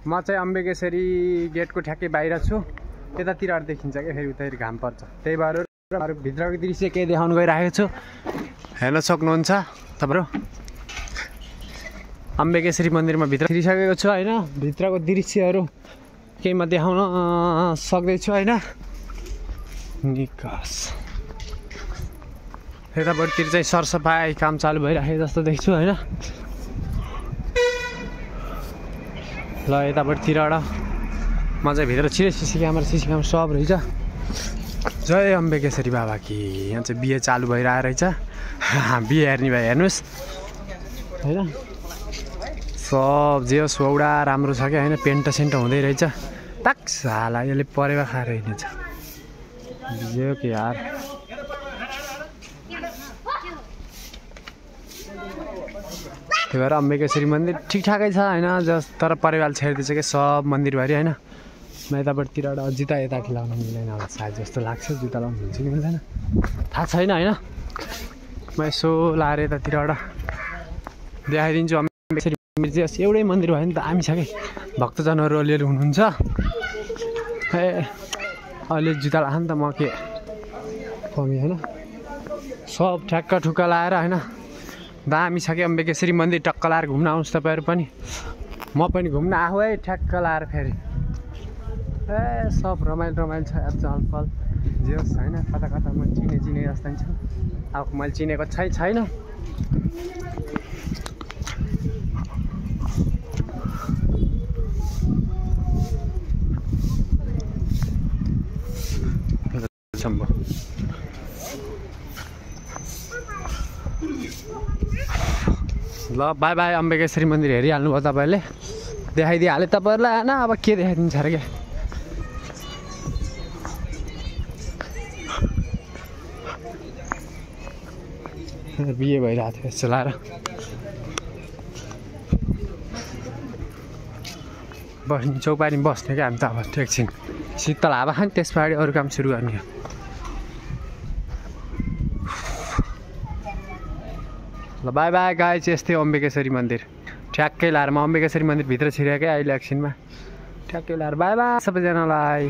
म चाहिँ अम्बेकेसरी गेटको ठ्याक्कै बाहिर छु। त्यतातिर देखिन्छ क्या, फेरि उतातिर घाम पर्छ, त्यही भएर भित्रको दृश्य केही देखाउन गइरहेको छु। हेर्न सक्नुहुन्छ तपाईँहरू, अम्बेकेसरी मन्दिरमा भित्र छिरिसकेको छु होइन। भित्रको दृश्यहरू केही म देखाउन सक्दैछु होइन। निकास यतापट्टितिर चाहिँ सरसफाइ काम चालु भइराखेको जस्तो देख्छु होइन। ल यतापट्टितिर म चाहिँ भित्र छिरे सिसी क्यामेरा सब रहेछ। जय अम्बेकेसरी बाबा कि। यहाँ चाहिँ बिहे चालु भइरहेको रहेछ। बिहे हेर्ने भाइ हेर्नुहोस् होइन। सब जे होस् वौडा राम्रो छ क्या होइन। पेन्ट सेन्ट हुँदै रहेछ। ताक्स हाला यसले परेवा खाएर हिँड्छ यो के यार। त्यही भएर अम्बेकेसरी मन्दिर ठिकठाकै छ होइन। तर परिवार छेडिदिएछ क्या सब मन्दिरभरि होइन। म यतापट्टितिर जुत्ता यता लाउनु मिल्दैन होला सायद जस्तो लाग्छ। जुत्ता लाउनु मिल्छ कि मिल्दैन थाहा छैन होइन। म यसो लाएर यतातिरबाट देखाइदिन्छु। अम्बेकेसरी मन्दिर चाहिँ एउटै मन्दिर भयो नि त, दामी छ कि। भक्तजनहरू अलिअलि हुनुहुन्छ। ए अहिले जुत्ता लाएँ नि त म के कमी होइन। सब ठ्याक्क ठुक्क लाएर होइन। दामी छ कि अम्बेकेसरी मन्दिर। टक्क लाएर घुम्न आउनुहोस् तपाईँहरू पनि। म पनि घुम्न आऊ है ठ्याक्क लाएर फेरि। ए सब रमाइलो छ यार। चहलपहल जे होस् होइन। कता कता म चिने जस्तो नि छ। अब मैले चिनेको छैन। ल बाई बाई। अम्बेकेसरी मन्दिर हेरिहाल्नु भयो तपाईँहरूले। देखाइदिइहालेँ तपाईँहरूलाई होइन। अब के देखाइदिन्छ अरे क्या। बिहे भइरहेको थियो यस्तो लाएर। बस्ने चौपारी बस्ने क्या हामी त। अब एकछिन शीतल हावा खाने, त्यस पछाडि अरू काम सुरु गर्ने हो। ल बाई बाई गाइस। यस्तै अम्बेकेसरी मन्दिर ठ्याक्कै लाएर म अम्बेकेसरी मन्दिरभित्र छिरेँ क्या अहिले एकछिनमा। ठ्याक्कै लाएर बाई बाई सबैजनालाई।